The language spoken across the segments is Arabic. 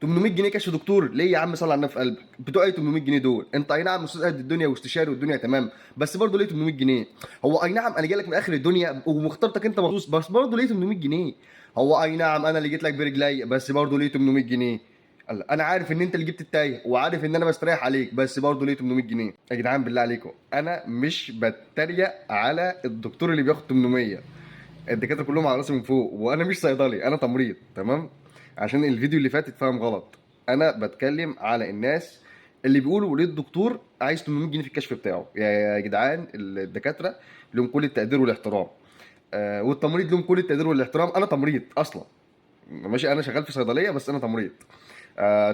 800 جنيه كشف دكتور ليه يا عم؟ صل على النبي في قلبك، بتوع ايه 800 جنيه دول؟ انت اي نعم استاذ قد الدنيا واستشاري والدنيا تمام، بس برضه ليه 800 جنيه؟ هو اي نعم انا جاي لك من اخر الدنيا ومختارتك انت مخصوص، بس برضه ليه 800 جنيه؟ هو اي نعم انا اللي جيت لك برجلي، بس برضه ليه 800 جنيه؟ انا عارف ان انت اللي جبت التايه وعارف ان انا بستريح عليك، بس برضه ليه 800 جنيه؟ يا جدعان بالله عليكم انا مش بتريق على الدكتور اللي بياخد 800. الدكاتره كلهم على راسي من فوق، وانا مش صيدلي، انا تمريض، تمام؟ عشان الفيديو اللي فات اتفهم غلط. انا بتكلم على الناس اللي بيقولوا ليه الدكتور عايز 800 جنيه في الكشف بتاعه. يا جدعان الدكاتره لهم كل التقدير والاحترام، والتمريض لهم كل التقدير والاحترام. انا تمريض اصلا، ماشي، انا شغال في صيدليه بس انا تمريض.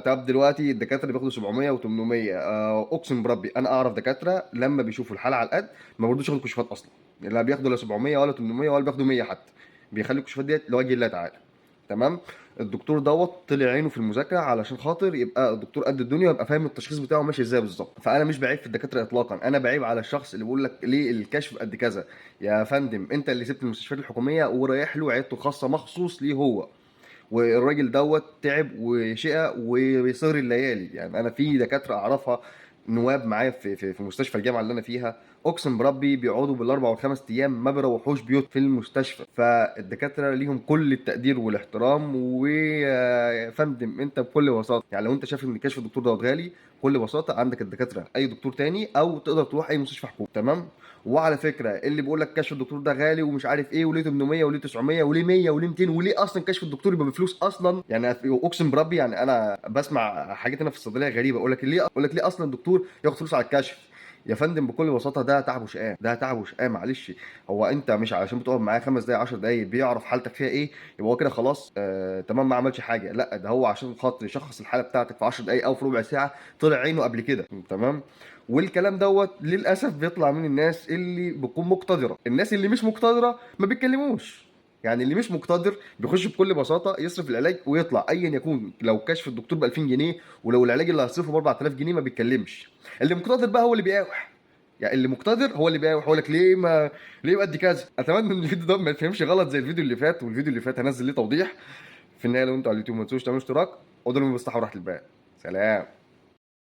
طب دلوقتي الدكاتره بياخدوا 700 و800. اقسم بربي انا اعرف دكاتره لما بيشوفوا الحاله على القد ما بيرضوش ياخدوا كشوفات اصلا، لا بياخدوا لا 700 ولا 800 ولا بياخدوا 100 حتى، بيخلوا الكشوفات ديت لوجه الله تعالى. تمام. الدكتور دوت طلع عينه في المذاكره علشان خاطر يبقى الدكتور قد الدنيا ويبقى فاهم التشخيص بتاعه ماشي ازاي بالظبط. فانا مش بعيب في الدكاتره اطلاقا، انا بعيب على الشخص اللي بيقول لك ليه الكشف قد كذا. يا فندم انت اللي سبت المستشفيات الحكوميه ورايح له عيادته خاصه مخصوص ليه هو، والراجل دوت تعب وشقى وسهر الليالي. يعني انا في دكاتره اعرفها نواب معايا في مستشفى الجامعه اللي انا فيها، اقسم بربي بيقعدوا بالاربع والخمس ايام ما بيروحوش بيوت في المستشفى. فالدكاتره ليهم كل التقدير والاحترام. ويا فندم انت بكل بساطه، يعني لو انت شايف ان كشف الدكتور دوت غالي، بكل بساطه عندك الدكاتره اي دكتور تاني، او تقدر تروح اي مستشفى حكومي. تمام. وعلى فكره اللي بيقول لك كشف الدكتور ده غالي ومش عارف ايه وليه 800 وليه 900 وليه 100 وليه 200 وليه اصلا كشف الدكتور يبقى بفلوس اصلا، يعني اقسم بربي يعني انا بسمع حاجات هنا في الصيدليه غريبه، اقول لك ليه اصلا الدكتور ياخد فلوس على الكشف؟ يا فندم بكل بساطه ده تعب وشقاه، ده تعب وشقاه، معلش. هو انت مش علشان بتقعد معاه 5 دقايق 10 دقايق بيعرف حالتك فيها ايه يبقى هو كده خلاص تمام ما عملش حاجه؟ لا، ده هو عشان خاطر يشخص الحاله بتاعتك في 10 دقايق او في ربع ساعه طلع عينه قبل كده. تمام. والكلام دوت للاسف بيطلع من الناس اللي بتكون مقتدره، الناس اللي مش مقتدره ما بيتكلموش. يعني اللي مش مقتدر بيخش بكل بساطه يصرف العلاج ويطلع ايا يكون، لو كشف الدكتور ب 2000 جنيه ولو العلاج اللي هيصرفه ب 4000 جنيه ما بيتكلمش. اللي مقتدر بقى هو اللي بيقاوح، يعني اللي مقتدر هو اللي بيقاوح يقول لك ليه ما ليه قد كذا. اتمنى ان الفيديو ده ما يفهمش غلط زي الفيديو اللي فات، والفيديو اللي فات هنزل ليه توضيح. في النهايه لو انتوا على اليوتيوب ما تنسوش تعملوا اشتراك، ودول من بستحوا راحه البال. سلام.